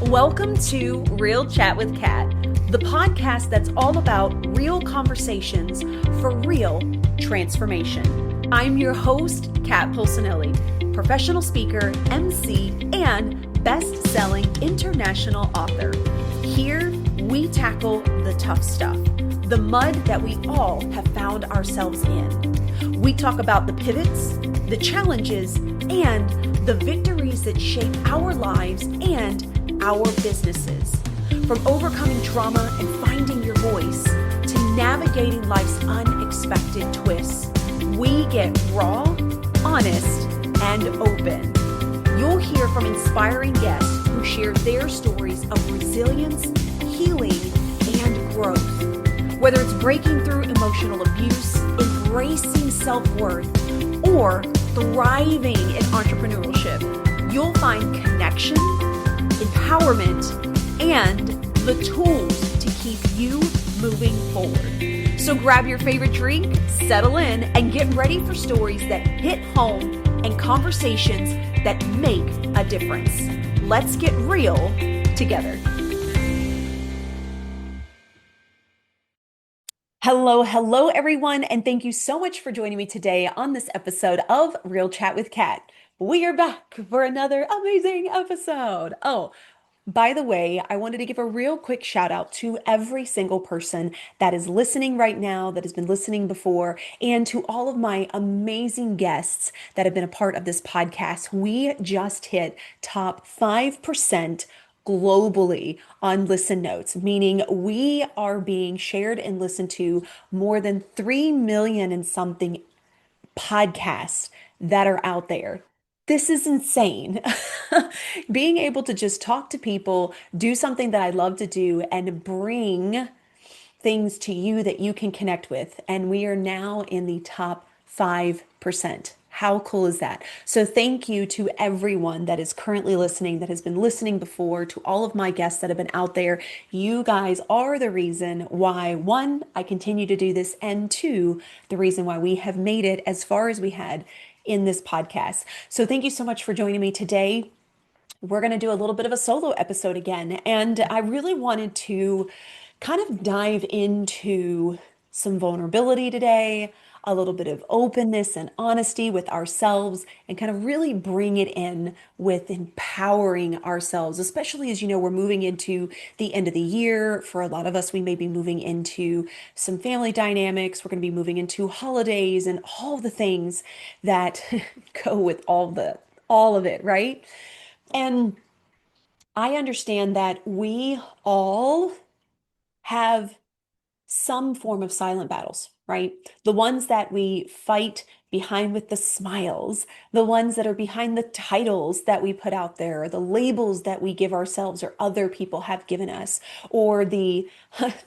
Welcome to Real Chat with Kat, the podcast that's all about real conversations for real transformation. I'm your host, Kat Polsinelli, professional speaker, MC, and best-selling international author. Here, we tackle the tough stuff, the mud that we all have found ourselves in. We talk about the pivots, the challenges, and the victories that shape our lives and our businesses. From overcoming trauma and finding your voice to navigating life's unexpected twists, we get raw, honest, and open. You'll hear from inspiring guests who share their stories of resilience, healing, and growth. Whether it's breaking through emotional abuse, embracing self-worth, or thriving in entrepreneurship, you'll find connection, empowerment, and the tools to keep you moving forward. So grab your favorite drink, settle in, and get ready for stories that hit home and conversations that make a difference. Let's get real together. Hello, everyone, and thank you so much for joining me today on this episode of Real Chat with Kat. We are back for another amazing episode. Oh, by the way, I wanted to give a real quick shout out to every single person that is listening right now, that has been listening before, and to all of my amazing guests that have been a part of this podcast. We just hit top 5% globally on listen notes, meaning we are being shared and listened to more than 3 million and something podcasts that are out there. This is insane. Being able to just talk to people, do something that I love to do, and bring things to you that you can connect with. And we are now in the top 5%. How cool is that? So thank you to everyone that is currently listening, that has been listening before, to all of my guests that have been out there. You guys are the reason why, one, I continue to do this, and two, the reason why we have made it as far as we had in this podcast. So thank you so much for joining me today. We're going to do a little bit of a solo episode again, and I really wanted to kind of dive into some vulnerability today, a little bit of openness and honesty with ourselves, and kind of really bring it in with empowering ourselves, especially as you know, we're moving into the end of the year. For a lot of us, we may be moving into some family dynamics. We're going to be moving into holidays and all the things that go with all of it, right? And I understand that we all have some form of silent battles, right? The ones that we fight behind with the smiles, the ones that are behind the titles that we put out there, the labels that we give ourselves or other people have given us, or the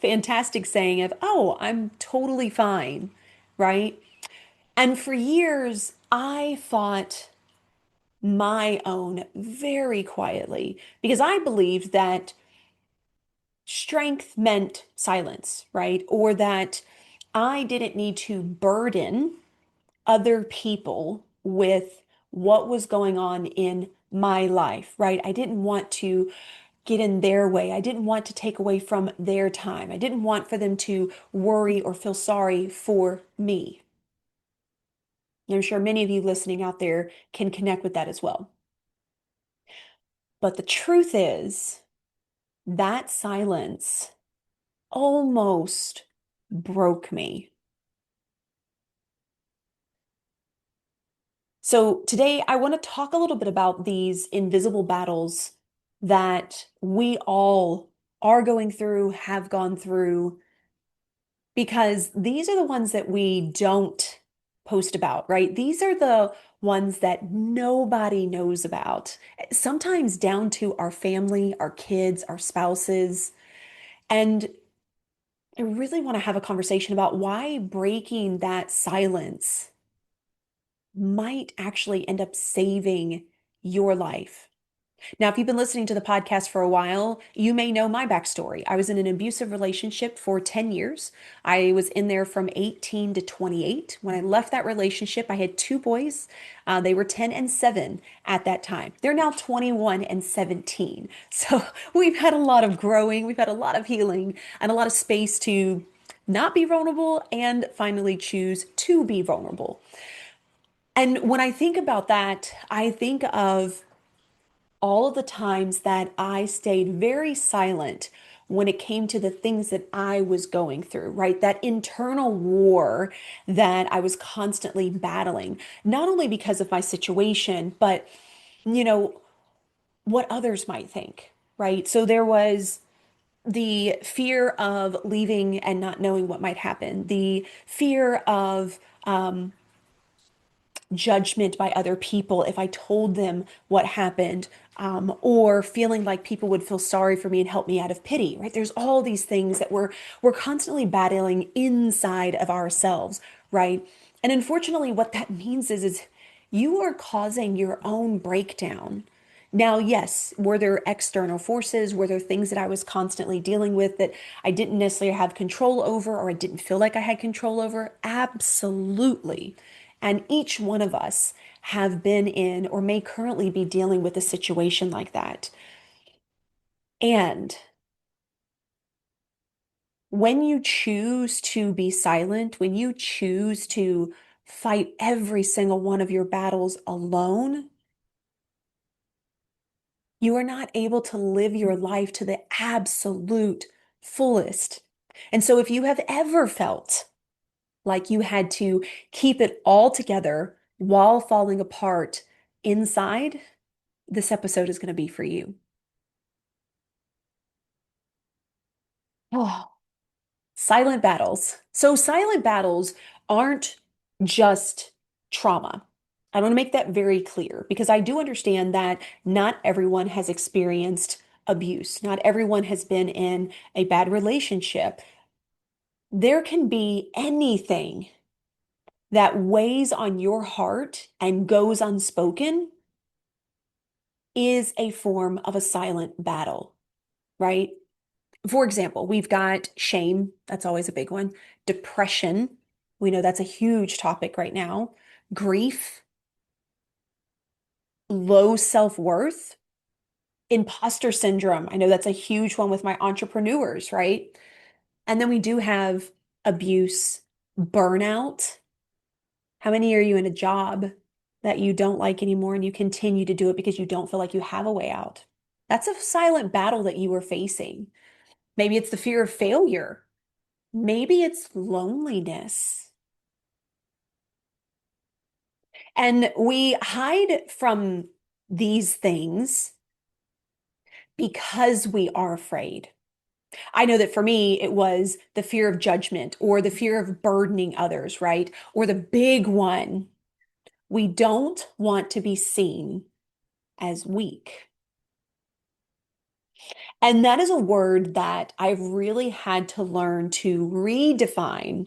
fantastic saying of, oh, I'm totally fine, right? And for years, I fought my own very quietly because I believed that strength meant silence, right? Or that I didn't need to burden other people with what was going on in my life, right? I didn't want to get in their way. I didn't want to take away from their time. I didn't want for them to worry or feel sorry for me. I'm sure many of you listening out there can connect with that as well. But the truth is, that silence almost broke me. So today I want to talk a little bit about these invisible battles that we all are going through, have gone through, because these are the ones that we don't post about, right? These are the ones that nobody knows about, sometimes down to our family, our kids, our spouses. And I really want to have a conversation about why breaking that silence might actually end up saving your life. Now, if you've been listening to the podcast for a while, you may know my backstory. I was in an abusive relationship for 10 years. I was in there from 18 to 28. When I left that relationship, I had two boys. They were 10 and 7 at that time. They're now 21 and 17. So we've had a lot of growing, we've had a lot of healing, and a lot of space to not be vulnerable and finally choose to be vulnerable. And when I think about that, I think of all of the times that I stayed very silent when it came to the things that I was going through, right? That internal war that I was constantly battling, not only because of my situation, but, you know, what others might think, right? So there was the fear of leaving and not knowing what might happen, the fear of judgment by other people if I told them what happened, or feeling like people would feel sorry for me and help me out of pity, right? There's all these things that we're constantly battling inside of ourselves, right? And unfortunately, what that means is you are causing your own breakdown. Now, yes, were there external forces? Were there things that I was constantly dealing with that I didn't necessarily have control over or I didn't feel like I had control over? Absolutely. And each one of us have been in or may currently be dealing with a situation like that. And when you choose to be silent, when you choose to fight every single one of your battles alone, you are not able to live your life to the absolute fullest. And so, if you have ever felt like you had to keep it all together while falling apart inside, this episode is going to be for you. Oh, silent battles. So, silent battles aren't just trauma. I want to make that very clear because I do understand that not everyone has experienced abuse, not everyone has been in a bad relationship. There can be anything that weighs on your heart and goes unspoken is a form of a silent battle, right? For example, we've got shame. That's always a big one. Depression. We know that's a huge topic right now. Grief, low self-worth, imposter syndrome. I know that's a huge one with my entrepreneurs, right? And then we do have abuse, burnout. How many are you in a job that you don't like anymore and you continue to do it because you don't feel like you have a way out? That's a silent battle that you are facing. Maybe it's the fear of failure. Maybe it's loneliness. And we hide from these things because we are afraid. I know that for me, it was the fear of judgment or the fear of burdening others, right? Or the big one, we don't want to be seen as weak. And that is a word that I've really had to learn to redefine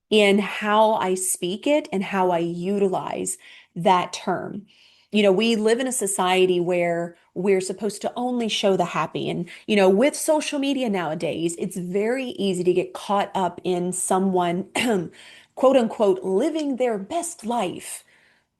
in how I speak it and how I utilize that term. You know, we live in a society where we're supposed to only show the happy. And, you know, with social media nowadays, it's very easy to get caught up in someone, quote unquote, living their best life,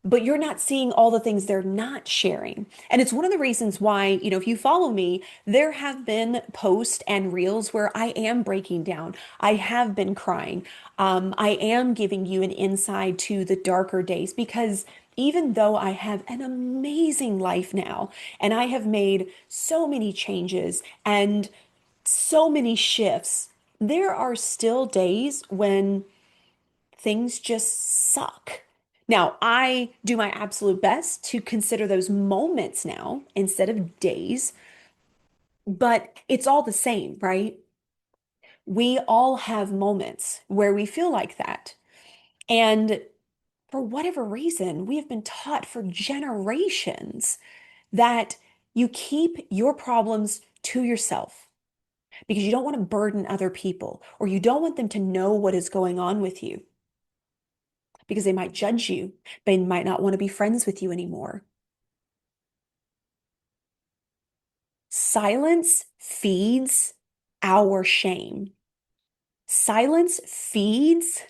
but you're not seeing all the things they're not sharing. And it's one of the reasons why, you know, if you follow me, there have been posts and reels where I am breaking down. I have been crying. I am giving you an insight to the darker days because even though I have an amazing life now and I have made so many changes and so many shifts, there are still days when things just suck. Now, I do my absolute best to consider those moments now instead of days, but it's all the same, right? We all have moments where we feel like that. And for whatever reason, we have been taught for generations that you keep your problems to yourself because you don't want to burden other people or you don't want them to know what is going on with you because they might judge you. They might not want to be friends with you anymore. Silence feeds our shame. Silence feeds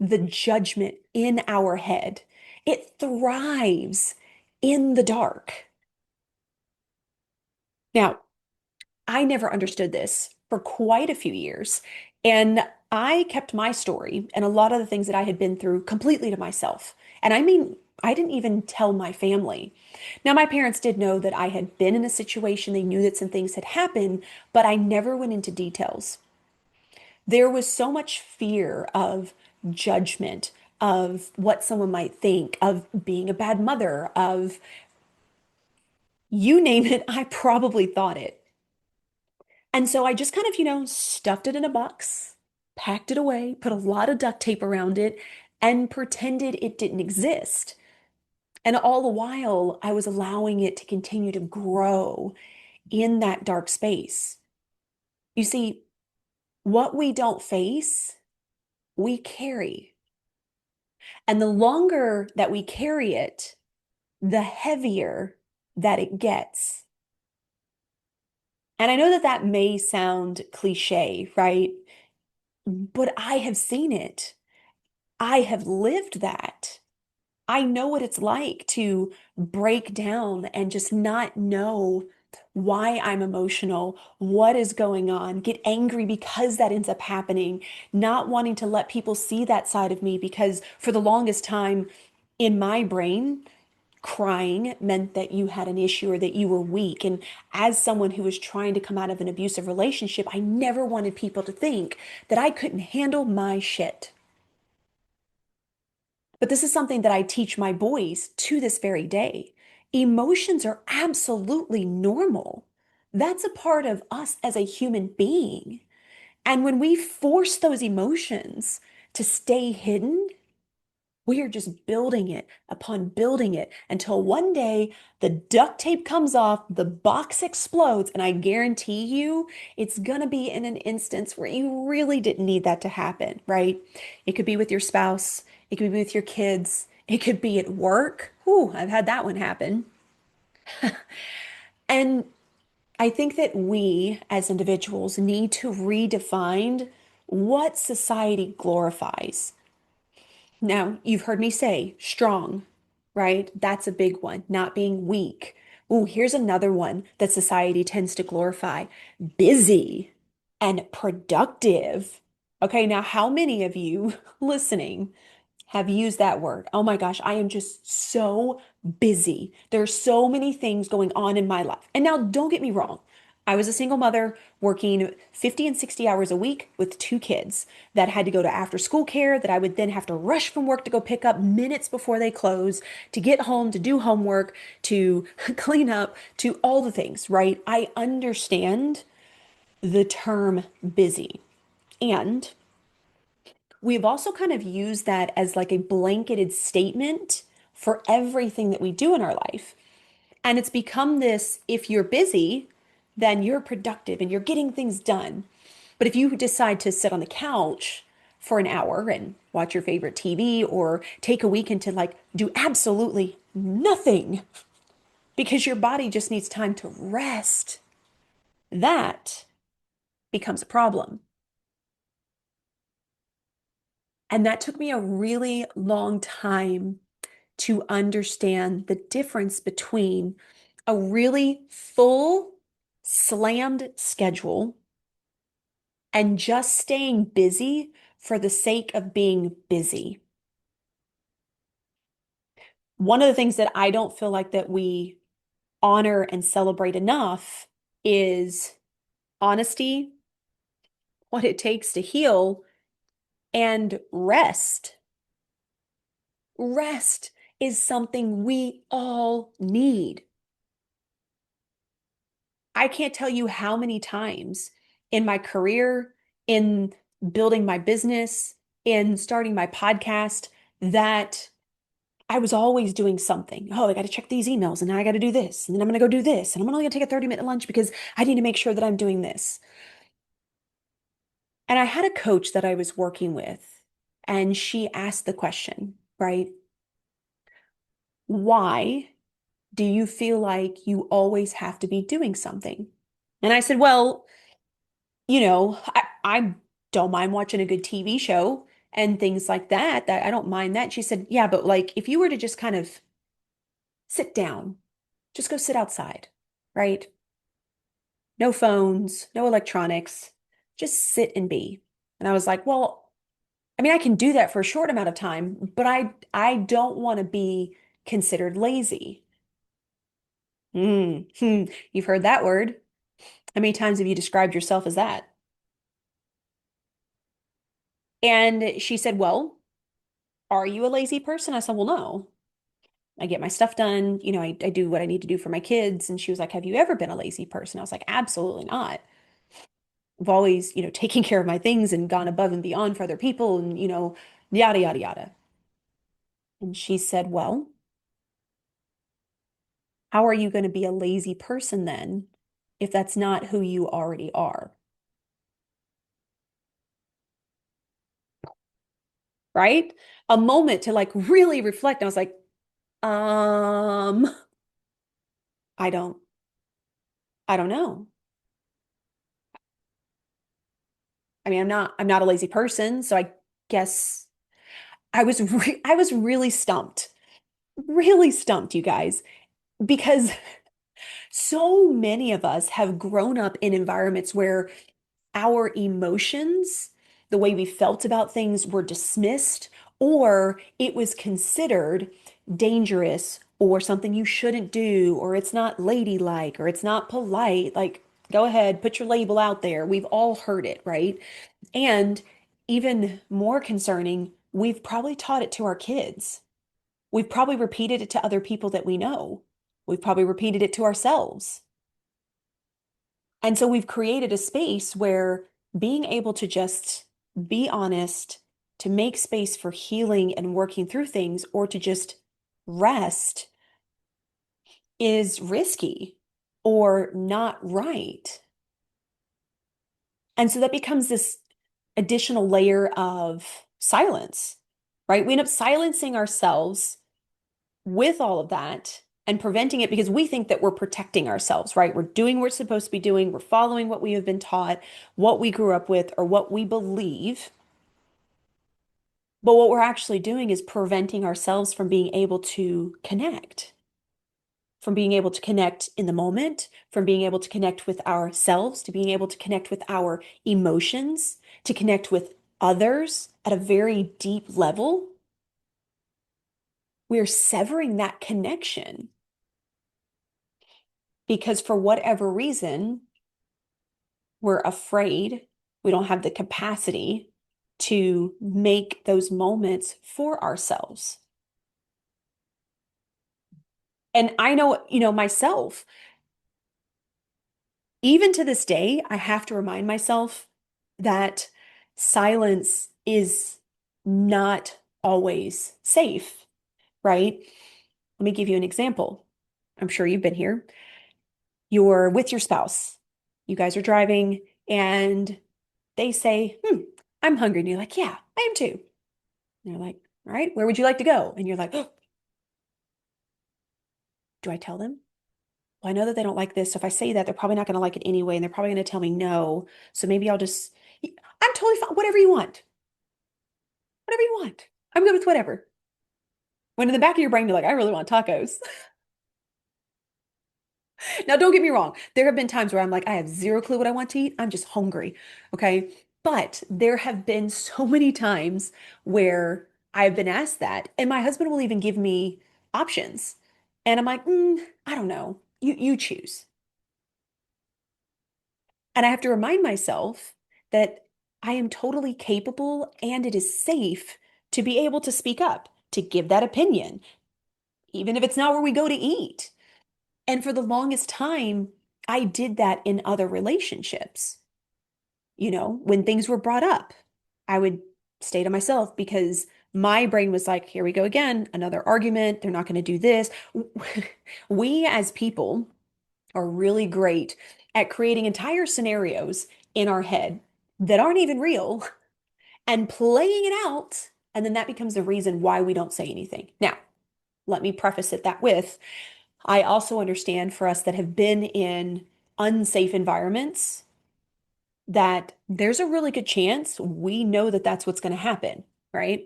the judgment in our head. It thrives in the dark. Now, I never understood this for quite a few years. And I kept my story and a lot of the things that I had been through completely to myself. And I mean, I didn't even tell my family. Now, my parents did know that I had been in a situation. They knew that some things had happened, but I never went into details. There was so much fear of judgment, of what someone might think, of being a bad mother, of you name it, I probably thought it. And so I just kind of, stuffed it in a box, packed it away, put a lot of duct tape around it, and pretended it didn't exist. And all the while, I was allowing it to continue to grow in that dark space. You see, what we don't face, we carry. And the longer that we carry it, the heavier that it gets. And I know that that may sound cliche, right? But I have seen it. I have lived that. I know what it's like to break down and just not know why I'm emotional, what is going on, get angry because that ends up happening, not wanting to let people see that side of me because for the longest time in my brain, crying meant that you had an issue or that you were weak. And as someone who was trying to come out of an abusive relationship, I never wanted people to think that I couldn't handle my shit. But this is something that I teach my boys to this very day. Emotions are absolutely normal. That's a part of us as a human being. And when we force those emotions to stay hidden, we are just building it upon building it until one day the duct tape comes off, the box explodes, and I guarantee you it's gonna be in an instance where you really didn't need that to happen, right? It could be with your spouse, it could be with your kids, it could be at work. Ooh, I've had that one happen. And I think that we as individuals need to redefine what society glorifies. Now, you've heard me say strong, right? That's a big one, not being weak. Ooh, here's another one that society tends to glorify busy and productive. Okay, now, how many of you listening have used that word? Oh my gosh, I am just so busy. There are so many things going on in my life. And now, don't get me wrong. I was a single mother working 50 and 60 hours a week with two kids that had to go to after school care, that I would then have to rush from work to go pick up minutes before they close, to get home, to do homework, to clean up, to all the things, right? I understand the term busy. And we've also kind of used that as like a blanketed statement for everything that we do in our life. And it's become this, if you're busy, then you're productive and you're getting things done. But if you decide to sit on the couch for an hour and watch your favorite TV or take a weekend to like do absolutely nothing because your body just needs time to rest, that becomes a problem. And that took me a really long time to understand the difference between a really full, slammed schedule and just staying busy for the sake of being busy. One of the things that I don't feel like that we honor and celebrate enough is honesty, what it takes to heal, and rest. Rest is something we all need. I can't tell you how many times in my career, in building my business, in starting my podcast, that I was always doing something. Oh, I got to check these emails and now I got to do this. And then I'm going to go do this. And I'm only going to take a 30-minute lunch because I need to make sure that I'm doing this. And I had a coach that I was working with, and she asked the question, right? Why Do you feel like you always have to be doing something? And I said, well, I don't mind watching a good TV show and things like that, that I don't mind that. She said, yeah, but like if you were to just kind of sit down, just go sit outside, right? No phones, no electronics, just sit and be. And I was like, well, I mean, I can do that for a short amount of time, but I don't want to be considered lazy. You've heard that word. How many times have you described yourself as that? And she said, well, are you a lazy person? I said, well, no. I get my stuff done. I do what I need to do for my kids. And she was like, have you ever been a lazy person? I was like, absolutely not. I've always, taken care of my things and gone above and beyond for other people and, yada, yada, yada. And she said, well, how are you going to be a lazy person then if that's not who you already are? Right? A moment to like really reflect. I was like, um, I don't, I don't know. I mean, I'm not a lazy person, so I guess I was really stumped, you guys, because so many of us have grown up in environments where our emotions, the way we felt about things, were dismissed, or it was considered dangerous or something you shouldn't do, or it's not ladylike, or it's not polite. Like, go ahead, put your label out there. We've all heard it, right? And even more concerning, we've probably taught it to our kids. We've probably repeated it to other people that we know. We've probably repeated it to ourselves. And so we've created a space where being able to just be honest, to make space for healing and working through things, or to just rest is risky or not right. And so that becomes this additional layer of silence, right? We end up silencing ourselves with all of that and preventing it because we think that we're protecting ourselves, right? We're doing what we're supposed to be doing. We're following what we have been taught, what we grew up with, or what we believe. But what we're actually doing is preventing ourselves from being able to connect, from being able to connect in the moment, from being able to connect with ourselves, to being able to connect with our emotions, to connect with others at a very deep level. We're severing that connection because for whatever reason, we're afraid, we don't have the capacity to make those moments for ourselves. And I know, myself, even to this day, I have to remind myself that silence is not always safe, right? Let me give you an example. I'm sure you've been here. You're with your spouse. You guys are driving and they say, I'm hungry. And you're like, yeah, I am too. And they're like, all right, where would you like to go? And you're like, oh, do I tell them? Well, I know that they don't like this. So if I say that, they're probably not going to like it anyway. And they're probably going to tell me no. So maybe I'm totally fine. Whatever you want. Whatever you want. I'm good with whatever. When in the back of your brain, you're like, I really want tacos. Now, don't get me wrong. There have been times where I'm like, I have zero clue what I want to eat. I'm just hungry. Okay. But there have been so many times where I've been asked that, and my husband will even give me options. And I'm like, I don't know. You choose. And I have to remind myself that I am totally capable and it is safe to be able to speak up, to give that opinion, even if it's not where we go to eat. And for the longest time, I did that in other relationships. When things were brought up, I would stay to myself because my brain was like, here we go again, another argument. They're not going to do this. We as people are really great at creating entire scenarios in our head that aren't even real and playing it out. And then that becomes the reason why we don't say anything. Now, let me preface it that with I also understand for us that have been in unsafe environments that there's a really good chance we know that that's what's going to happen, right?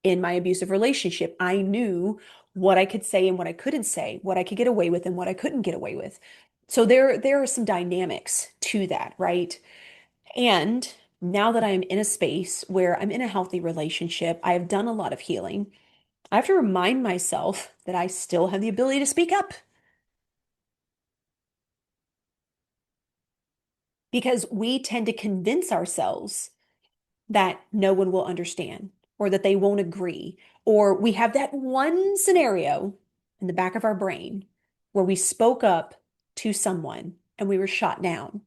In my abusive relationship, I knew what I could say and what I couldn't say, what I could get away with and what I couldn't get away with. So there are some dynamics to that, right? And now that I'm in a space where I'm in a healthy relationship, I have done a lot of healing. I have to remind myself that I still have the ability to speak up because we tend to convince ourselves that no one will understand or that they won't agree. Or we have that one scenario in the back of our brain where we spoke up to someone and we were shot down.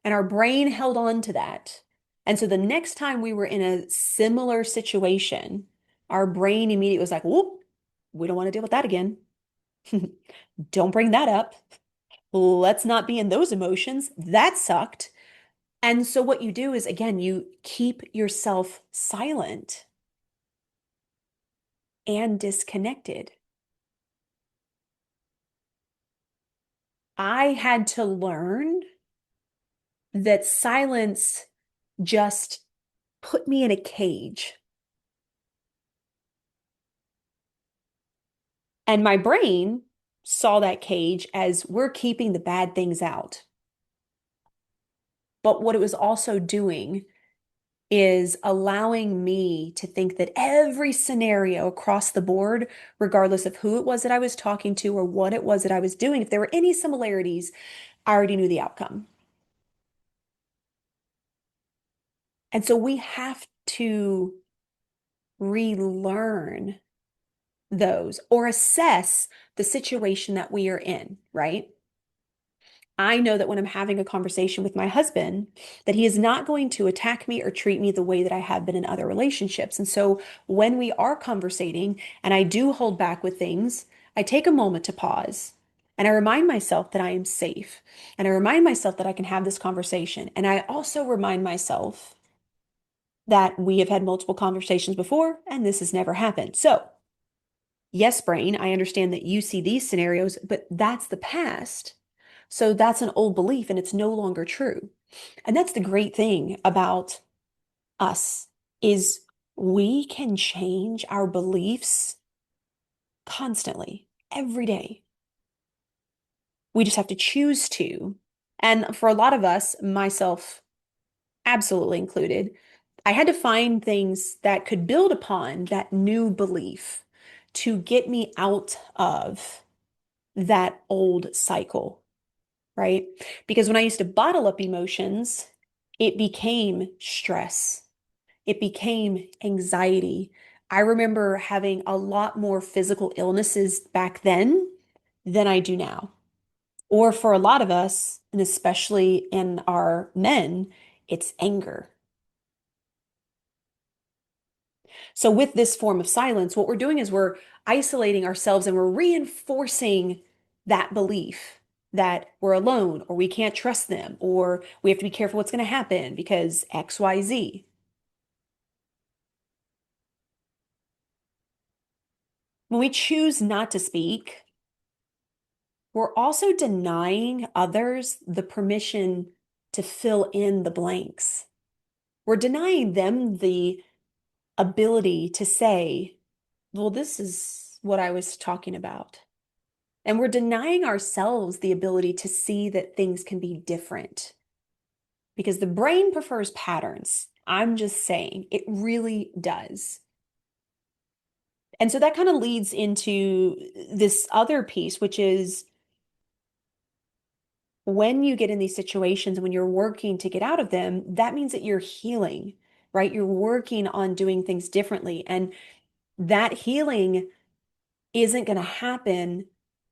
And our brain held on to that. And so the next time we were in a similar situation, our brain immediately was like, whoop, we don't want to deal with that again. Don't bring that up. Let's not be in those emotions. That sucked. And so what you do is, again, you keep yourself silent and disconnected. I had to learn that silence just put me in a cage. And my brain saw that cage as we're keeping the bad things out. But what it was also doing is allowing me to think that every scenario across the board, regardless of who it was that I was talking to or what it was that I was doing, if there were any similarities, I already knew the outcome. And so we have to relearn those or assess the situation that we are in, right? I know that when I'm having a conversation with my husband, that he is not going to attack me or treat me the way that I have been in other relationships. And so when we are conversating and I do hold back with things, I take a moment to pause and I remind myself that I am safe. And I remind myself that I can have this conversation. And I also remind myself that we have had multiple conversations before and this has never happened. So, yes, brain, I understand that you see these scenarios, but that's the past. So that's an old belief and it's no longer true. And that's the great thing about us is we can change our beliefs constantly, every day. We just have to choose to. And for a lot of us, myself absolutely included, I had to find things that could build upon that new belief to get me out of that old cycle, right? Because when I used to bottle up emotions, it became stress. It became anxiety. I remember having a lot more physical illnesses back then than I do now. Or for a lot of us, and especially in our men, it's anger. So, with this form of silence, what we're doing is we're isolating ourselves and we're reinforcing that belief that we're alone or we can't trust them or we have to be careful what's going to happen because XYZ. When we choose not to speak, we're also denying others the permission to fill in the blanks. We're denying them the ability to say, well, this is what I was talking about. And we're denying ourselves the ability to see that things can be different because the brain prefers patterns. I'm just saying, it really does. And so that kind of leads into this other piece, which is when you get in these situations, when you're working to get out of them, that means that you're healing, right? You're working on doing things differently. And that healing isn't going to happen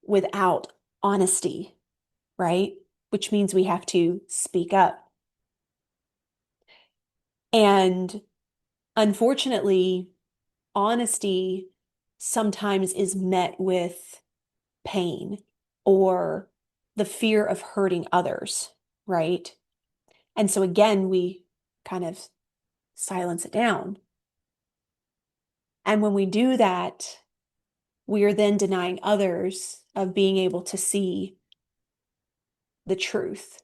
without honesty, right? Which means we have to speak up. And unfortunately, honesty sometimes is met with pain or the fear of hurting others, right? And so again, we kind of silence it down. And when we do that, we are then denying others of being able to see the truth.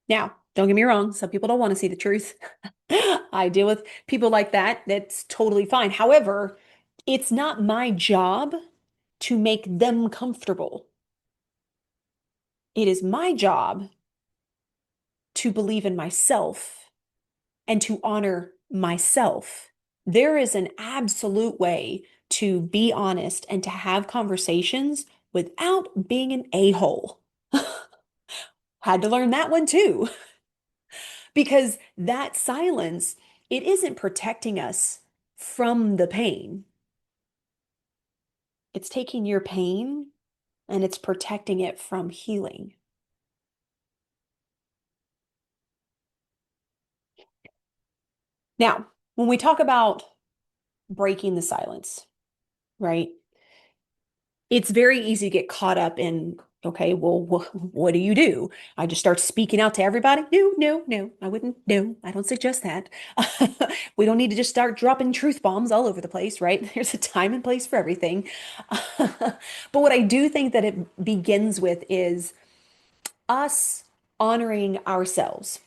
Now, don't get me wrong, some people don't want to see the truth. I deal with people like that. That's totally fine. However, it's not my job to make them comfortable. It is my job to believe in myself and to honor myself. There is an absolute way to be honest and to have conversations without being an a-hole. Had to learn that one too, because that silence, it isn't protecting us from the pain. It's taking your pain and it's protecting it from healing. Now, when we talk about breaking the silence, right? It's very easy to get caught up in, okay, well, what do you do? I just start speaking out to everybody? No, no, no, I wouldn't. No, I don't suggest that. We don't need to just start dropping truth bombs all over the place, right? There's a time and place for everything. But what I do think that it begins with is us honoring ourselves,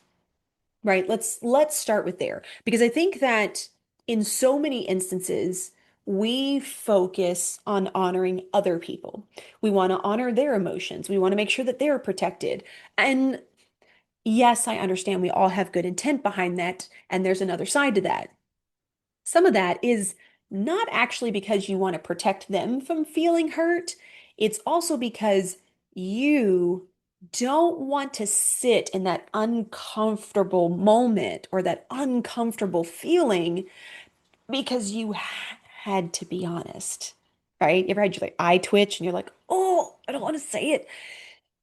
right? Let's start with there because I think that in so many instances we focus on honoring other people. We want to honor their emotions. We want to make sure that they're protected. And yes, I understand we all have good intent behind that, and there's another side to that. Some of that is not actually because you want to protect them from feeling hurt. It's also because you don't want to sit in that uncomfortable moment or that uncomfortable feeling because you had to be honest, right? You ever had your like eye twitch and you're like, oh, I don't want to say it.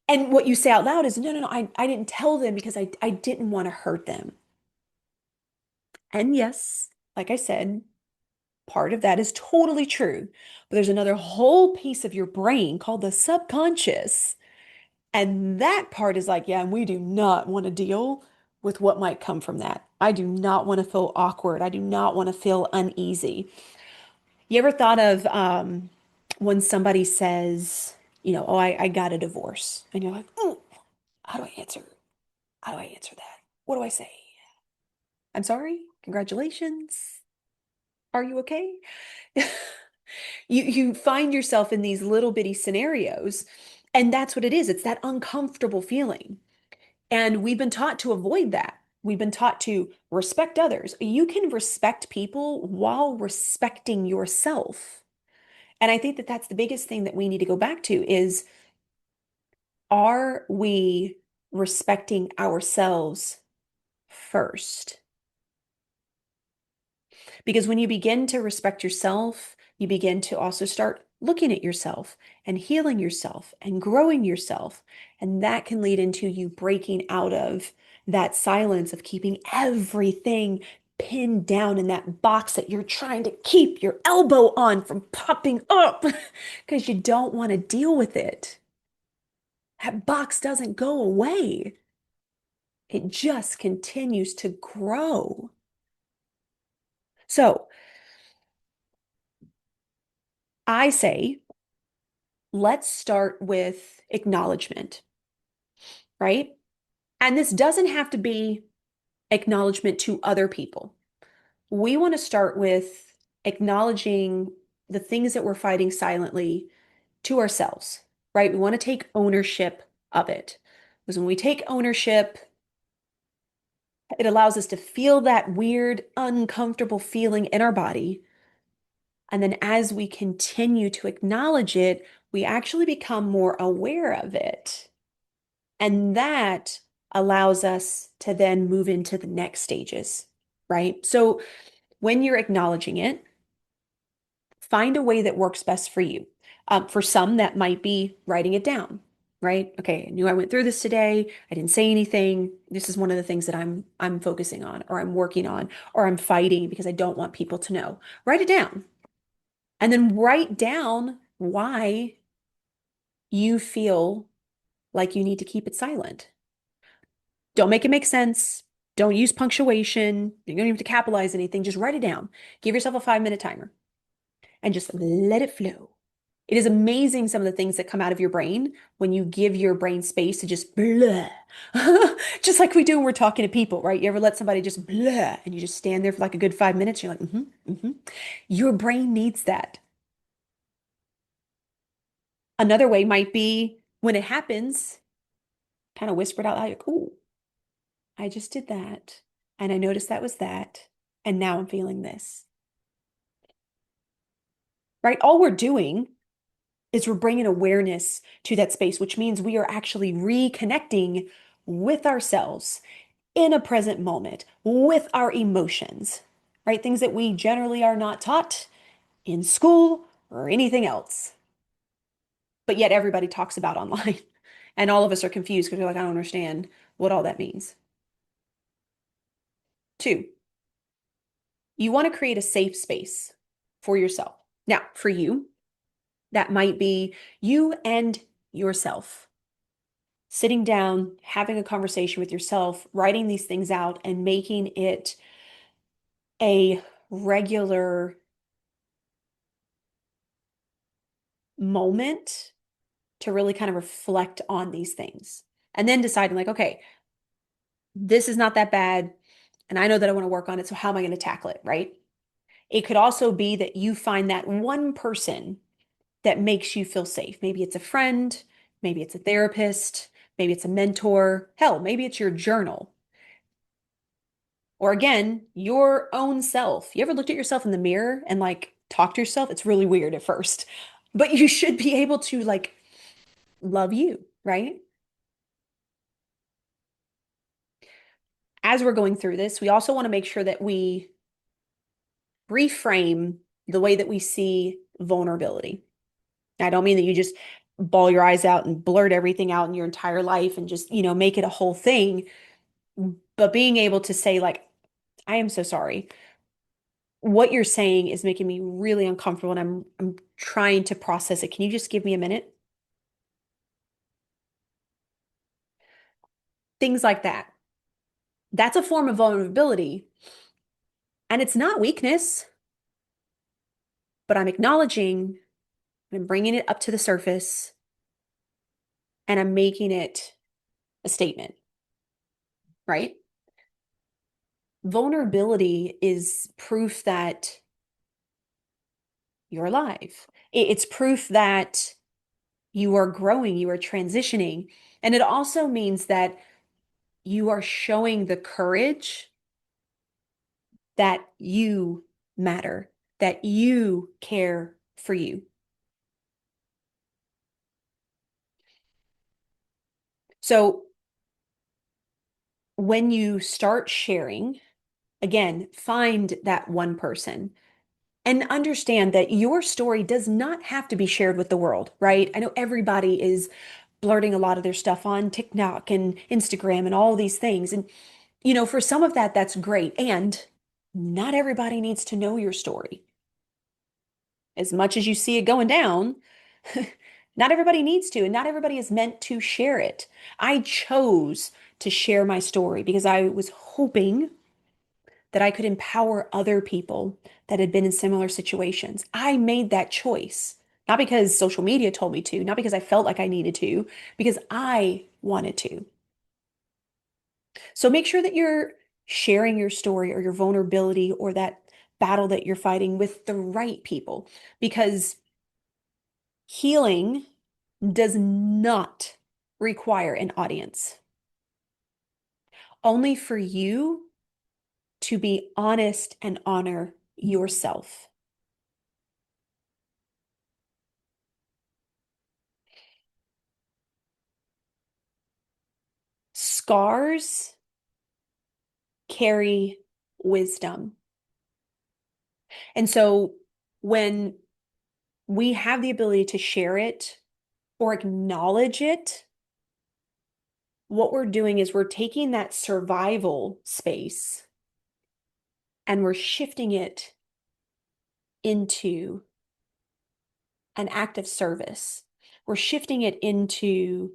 And what you say out loud is, no, no, no, I didn't tell them because I didn't want to hurt them. And yes, like I said, part of that is totally true. But there's another whole piece of your brain called the subconscious. And that part is like, yeah, and we do not want to deal with what might come from that. I do not want to feel awkward. I do not want to feel uneasy. You ever thought of when somebody says, oh, I got a divorce, and you're like, oh, how do I answer? How do I answer that? What do I say? I'm sorry. Congratulations. Are you okay? You find yourself in these little bitty scenarios, and that's what it is. It's that uncomfortable feeling. And we've been taught to avoid that. We've been taught to respect others. You can respect people while respecting yourself. And I think that that's the biggest thing that we need to go back to is, are we respecting ourselves first? Because when you begin to respect yourself, you begin to also start looking at yourself and healing yourself and growing yourself. And that can lead into you breaking out of that silence of keeping everything pinned down in that box that you're trying to keep your elbow on from popping up because you don't want to deal with it. That box doesn't go away. It just continues to grow. So I say, let's start with acknowledgement, right? And this doesn't have to be acknowledgement to other people. We want to start with acknowledging the things that we're fighting silently to ourselves, right? We want to take ownership of it. Because when we take ownership, it allows us to feel that weird, uncomfortable feeling in our body. And then as we continue to acknowledge it, we actually become more aware of it. And that allows us to then move into the next stages, right? So when you're acknowledging it, find a way that works best for you. For some, that might be writing it down, right? Okay, I knew I went through this today. I didn't say anything. This is one of the things that I'm focusing on, or I'm working on, or I'm fighting because I don't want people to know. Write it down, and then write down why you feel like you need to keep it silent. Don't make it make sense. Don't use punctuation. You don't even have to capitalize anything. Just write it down. Give yourself a 5-minute timer and just let it flow. It is amazing some of the things that come out of your brain when you give your brain space to just blah. Just like we do when we're talking to people, right? You ever let somebody just blah and you just stand there for like a good 5 minutes? You're like, mm-hmm. Your brain needs that. Another way might be when it happens, kind of whisper it out loud, like, ooh, I just did that. And I noticed that was that. And now I'm feeling this, right? All we're doing is we're bringing awareness to that space, which means we are actually reconnecting with ourselves in a present moment with our emotions, right? Things that we generally are not taught in school or anything else, but yet everybody talks about online. And all of us are confused because we're like, I don't understand what all that means. Two, you want to create a safe space for yourself. Now, for you, that might be you and yourself sitting down, having a conversation with yourself, writing these things out, and making it a regular moment to really kind of reflect on these things. And then deciding, like, okay, this is not that bad. And I know that I want to work on it. So how am I going to tackle it? Right. It could also be that you find that one person that makes you feel safe. Maybe it's a friend, maybe it's a therapist, maybe it's a mentor. Hell, maybe it's your journal. Or again, your own self. You ever looked at yourself in the mirror and like talk to yourself? It's really weird at first, but you should be able to like love you, right? As we're going through this, we also want to make sure that we reframe the way that we see vulnerability. I don't mean that you just bawl your eyes out and blurt everything out in your entire life and just, make it a whole thing, but being able to say, like, I am so sorry. What you're saying is making me really uncomfortable and I'm trying to process it. Can you just give me a minute? Things like that. That's a form of vulnerability. And it's not weakness, but I'm acknowledging and I'm bringing it up to the surface and I'm making it a statement, right? Vulnerability is proof that you're alive. It's proof that you are growing, you are transitioning. And it also means that you are showing the courage that you matter, that you care for you. So when you start sharing, again, find that one person and understand that your story does not have to be shared with the world, right? I know everybody is blurting a lot of their stuff on TikTok and Instagram and all these things. And, for some of that, that's great. And not everybody needs to know your story. As much as you see it going down, not everybody needs to, and not everybody is meant to share it. I chose to share my story because I was hoping that I could empower other people that had been in similar situations. I made that choice, not because social media told me to, not because I felt like I needed to, because I wanted to. So make sure that you're sharing your story or your vulnerability or that battle that you're fighting with the right people because healing does not require an audience, only for you to be honest and honor yourself. Scars carry wisdom. And so when we have the ability to share it or acknowledge it, what we're doing is we're taking that survival space and we're shifting it into an act of service. We're shifting it into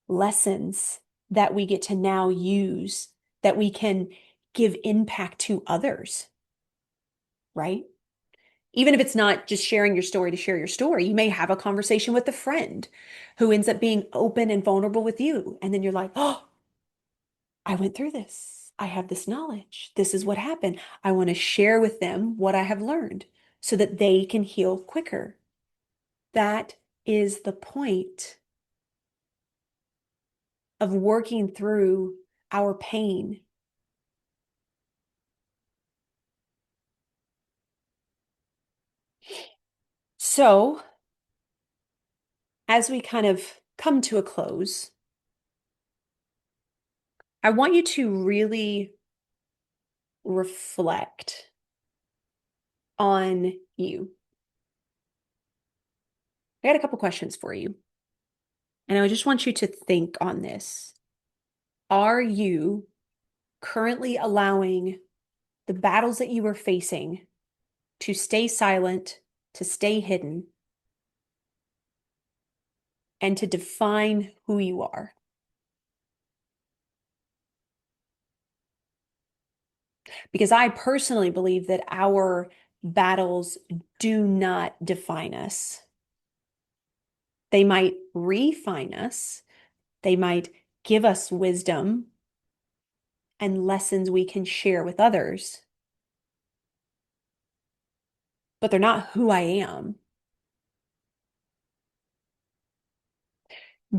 lessons that we get to now use that we can give impact to others, right? Even if it's not just sharing your story to share your story, you may have a conversation with a friend who ends up being open and vulnerable with you. And then you're like, oh, I went through this. I have this knowledge. This is what happened. I want to share with them what I have learned so that they can heal quicker. That is the point of working through our pain. So, as we kind of come to a close, I want you to really reflect on you. I got a couple questions for you, and I just want you to think on this. Are you currently allowing the battles that you are facing to stay silent, to stay hidden, and to define who you are? Because I personally believe that our battles do not define us. They might refine us, they might give us wisdom and lessons we can share with others, but they're not who I am.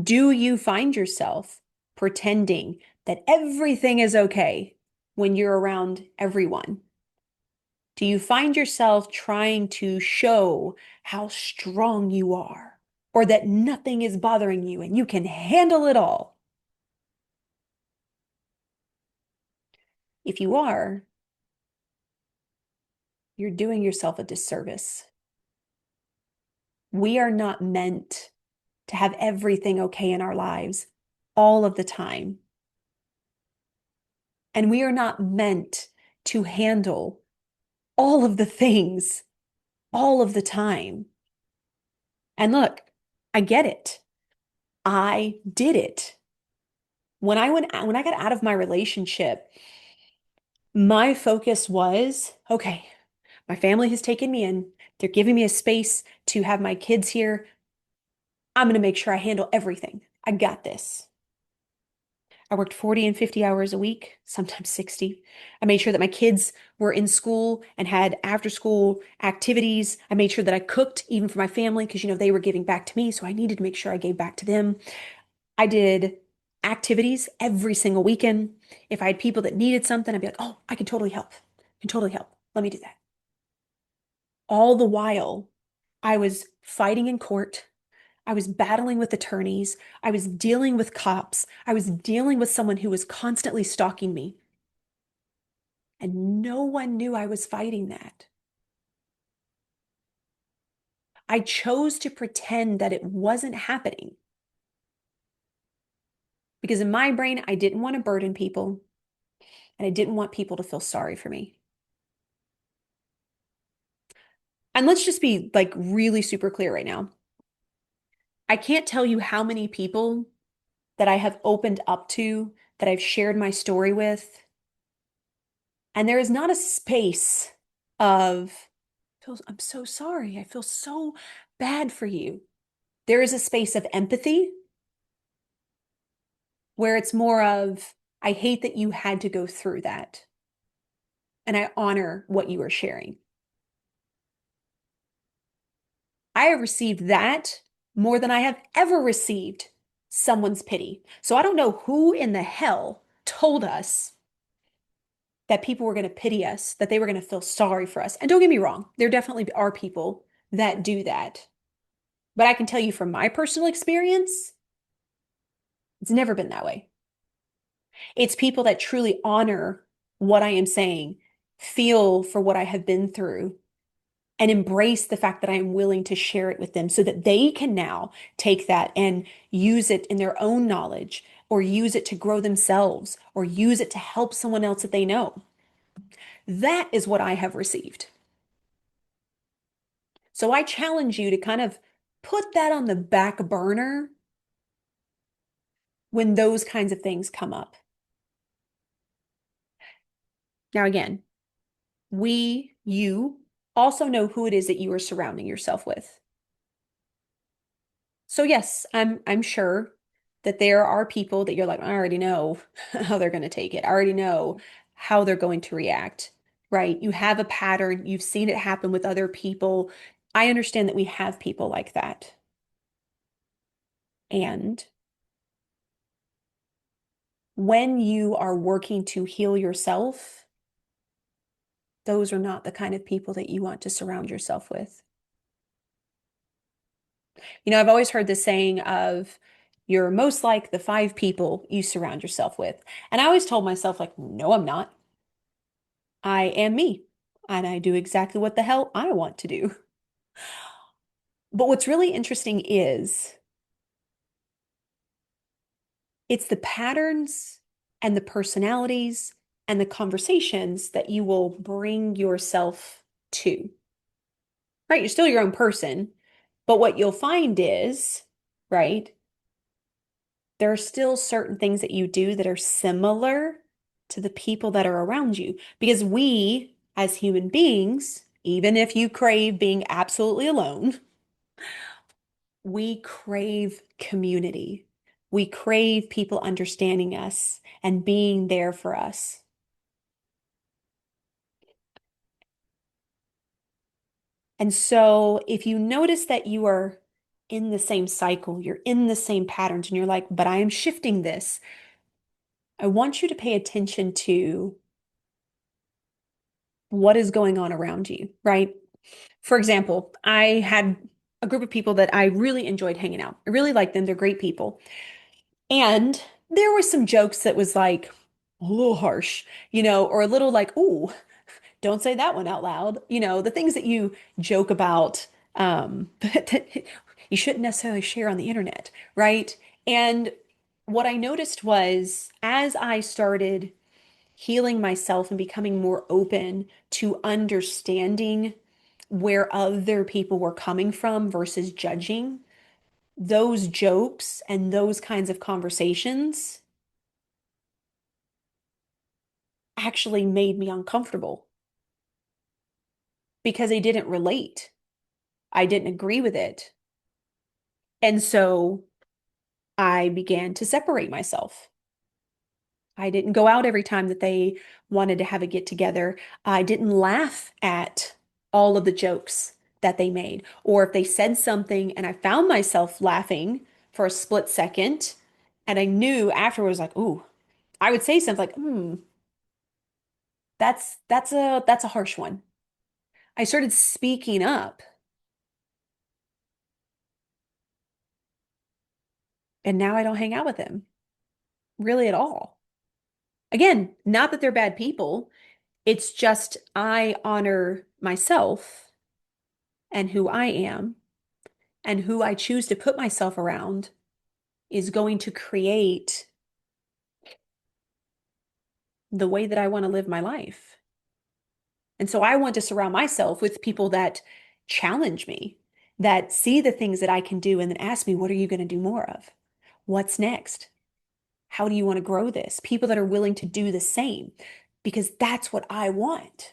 Do you find yourself pretending that everything is okay when you're around everyone? Do you find yourself trying to show how strong you are or that nothing is bothering you and you can handle it all? If you are, you're doing yourself a disservice. We are not meant to have everything okay in our lives all of the time. And we are not meant to handle all of the things all of the time. And look, I get it. I did it. When I got out of my relationship, my focus was, okay, my family has taken me in. They're giving me a space to have my kids here. I'm going to make sure I handle everything. I got this. I worked 40 and 50 hours a week, sometimes 60. I made sure that my kids were in school and had after school activities. I made sure that I cooked even for my family because, they were giving back to me. So I needed to make sure I gave back to them. I did activities every single weekend. If I had people that needed something, I'd be like, oh, I can totally help. I can totally help. Let me do that. All the while, I was fighting in court. I was battling with attorneys. I was dealing with cops. I was dealing with someone who was constantly stalking me. And no one knew I was fighting that. I chose to pretend that it wasn't happening because in my brain, I didn't want to burden people and I didn't want people to feel sorry for me. And let's just be like really super clear right now. I can't tell you how many people that I have opened up to, that I've shared my story with, and there is not a space of, I'm so sorry. I feel so bad for you. There is a space of empathy where it's more of, I hate that you had to go through that. And I honor what you are sharing. I have received that more than I have ever received someone's pity. So I don't know who in the hell told us that people were going to pity us, that they were going to feel sorry for us. And don't get me wrong, there definitely are people that do that. But I can tell you from my personal experience, it's never been that way. It's people that truly honor what I am saying, feel for what I have been through, and embrace the fact that I am willing to share it with them so that they can now take that and use it in their own knowledge or use it to grow themselves or use it to help someone else that they know. That is what I have received. So I challenge you to kind of put that on the back burner when those kinds of things come up. Now, again, you also know who it is that you are surrounding yourself with. So yes, I'm sure that there are people that you're like, I already know how they're going to take it. I already know how they're going to react, right? You have a pattern, you've seen it happen with other people. I understand that we have people like that. And when you are working to heal yourself, those are not the kind of people that you want to surround yourself with. I've always heard this saying of you're most like the five people you surround yourself with. And I always told myself, like, no, I'm not. I am me, and I do exactly what the hell I want to do. But what's really interesting is it's the patterns and the personalities and the conversations that you will bring yourself to, right? You're still your own person, but what you'll find is, right, there are still certain things that you do that are similar to the people that are around you. Because we, as human beings, even if you crave being absolutely alone, we crave community. We crave people understanding us and being there for us. And so if you notice that you are in the same cycle, you're in the same patterns, and you're like, but I am shifting this, I want you to pay attention to what is going on around you, right? For example, I had a group of people that I really enjoyed hanging out. I really liked them. They're great people. And there were some jokes that was like a little harsh, or a little like, ooh, don't say that one out loud. The things that you joke about, that you shouldn't necessarily share on the internet, right? And what I noticed was as I started healing myself and becoming more open to understanding where other people were coming from versus judging, those jokes and those kinds of conversations actually made me uncomfortable because they didn't relate. I didn't agree with it. And so I began to separate myself. I didn't go out every time that they wanted to have a get together. I didn't laugh at all of the jokes that they made. Or if they said something and I found myself laughing for a split second, and I knew afterwards, like, ooh, I would say something like, that's a harsh one. I started speaking up, and now I don't hang out with them really at all. Again, not that they're bad people. It's just I honor myself and who I am, and who I choose to put myself around is going to create the way that I want to live my life. And so I want to surround myself with people that challenge me, that see the things that I can do and then ask me, what are you going to do more of? What's next? How do you want to grow this? People that are willing to do the same, because that's what I want.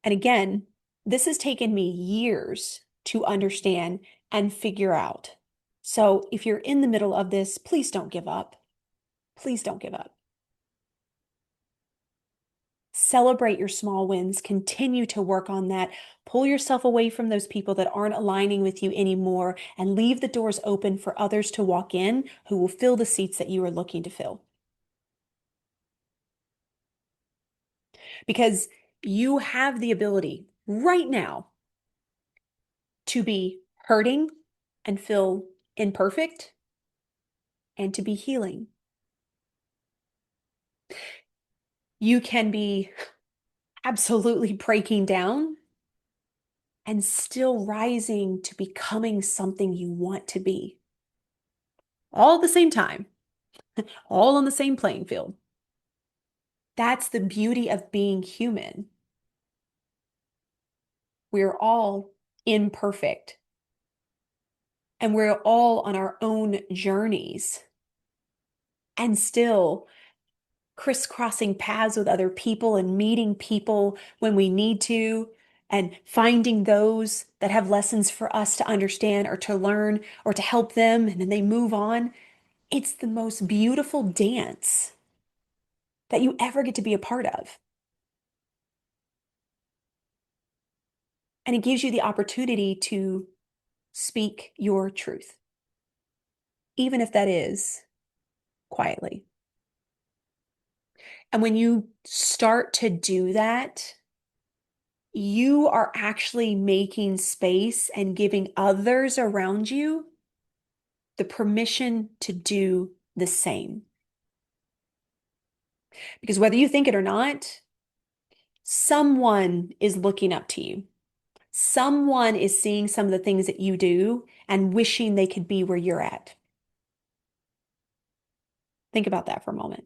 And again, this has taken me years to understand and figure out. So if you're in the middle of this, please don't give up. Please don't give up. Celebrate your small wins. Continue to work on that. Pull yourself away from those people that aren't aligning with you anymore and leave the doors open for others to walk in who will fill the seats that you are looking to fill. Because you have the ability right now to be hurting and feel imperfect and to be healing. You can be absolutely breaking down and still rising to becoming something you want to be. All at the same time, all on the same playing field. That's the beauty of being human. We're all imperfect and we're all on our own journeys. And still, crisscrossing paths with other people and meeting people when we need to, and finding those that have lessons for us to understand or to learn or to help them, and then they move on. It's the most beautiful dance that you ever get to be a part of. And it gives you the opportunity to speak your truth, even if that is quietly. And when you start to do that, you are actually making space and giving others around you the permission to do the same. Because whether you think it or not, someone is looking up to you. Someone is seeing some of the things that you do and wishing they could be where you're at. Think about that for a moment.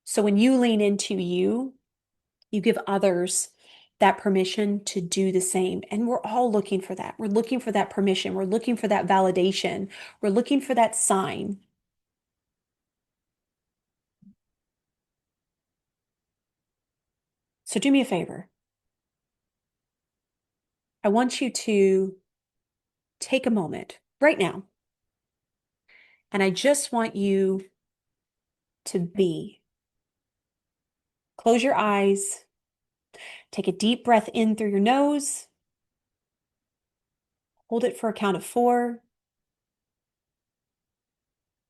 So when you lean into you, you give others that permission to do the same. And we're all looking for that. We're looking for that permission. We're looking for that validation. We're looking for that sign. So do me a favor. I want you to take a moment right now. And I just want you to be. Close your eyes. Take a deep breath in through your nose. Hold it for a count of 4.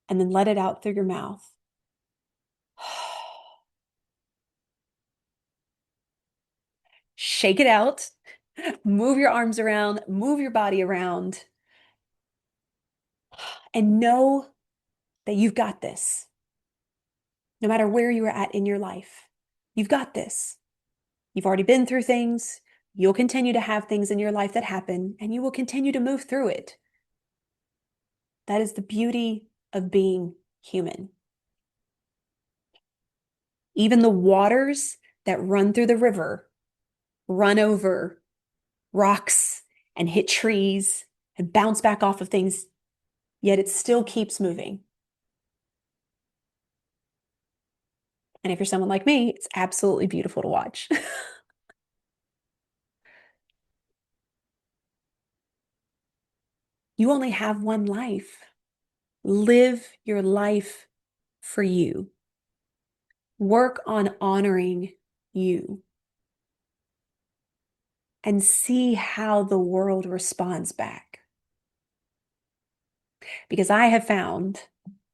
And then let it out through your mouth. Shake it out. Move your arms around. Move your body around. And know that you've got this. No matter where you are at in your life, you've got this. You've already been through things. You'll continue to have things in your life that happen, and you will continue to move through it. That is the beauty of being human. Even the waters that run through the river run over rocks and hit trees and bounce back off of things, yet it still keeps moving. And if you're someone like me, it's absolutely beautiful to watch. You only have one life. Live your life for you. Work on honoring you. And see how the world responds back. Because I have found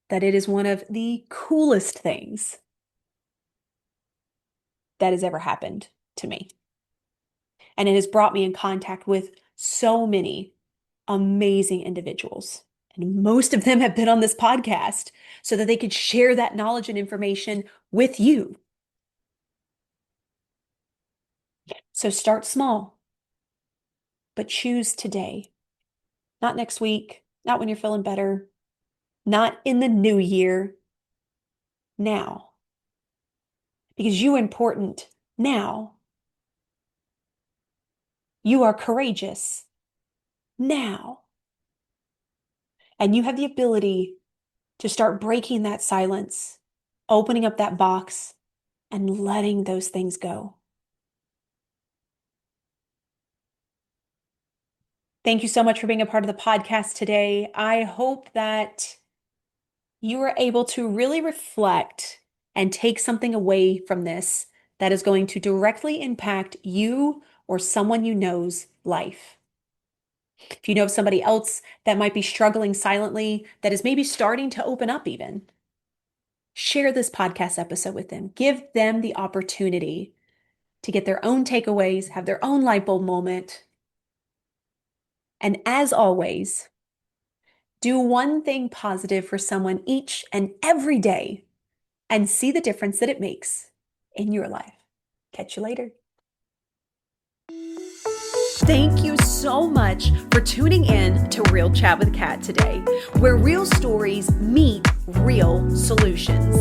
that it is one of the coolest things that has ever happened to me. And it has brought me in contact with so many amazing individuals. And most of them have been on this podcast so that they could share that knowledge and information with you. So start small, but choose today. Not next week, not when you're feeling better, not in the new year, now. Because you're important now. You are courageous now. And you have the ability to start breaking that silence, opening up that box, and letting those things go. Thank you so much for being a part of the podcast today. I hope that you are able to really reflect and take something away from this that is going to directly impact you or someone you know's life. If you know of somebody else that might be struggling silently, that is maybe starting to open up even, share this podcast episode with them. Give them the opportunity to get their own takeaways, have their own light bulb moment. And as always, do one thing positive for someone each and every day and see the difference that it makes in your life. Catch you later. Thank you so much for tuning in to Real Chat with Kat today, where real stories meet real solutions.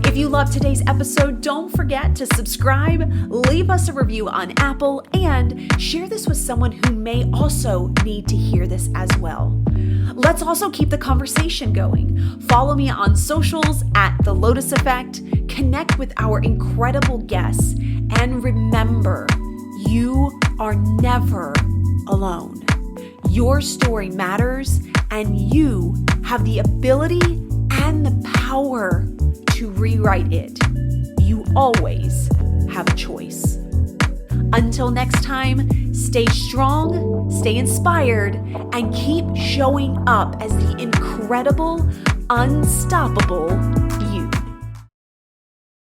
If If you love today's episode, don't forget to subscribe, leave us a review on Apple, and share this with someone who may also need to hear this as well. Let's also keep the conversation going. Follow me on socials at The Lotus Effect, connect with our incredible guests, and remember, you are never alone. Your story matters, and you have the ability and the power to rewrite it. You always have a choice. Until next time, stay strong, stay inspired, and keep showing up as the incredible, unstoppable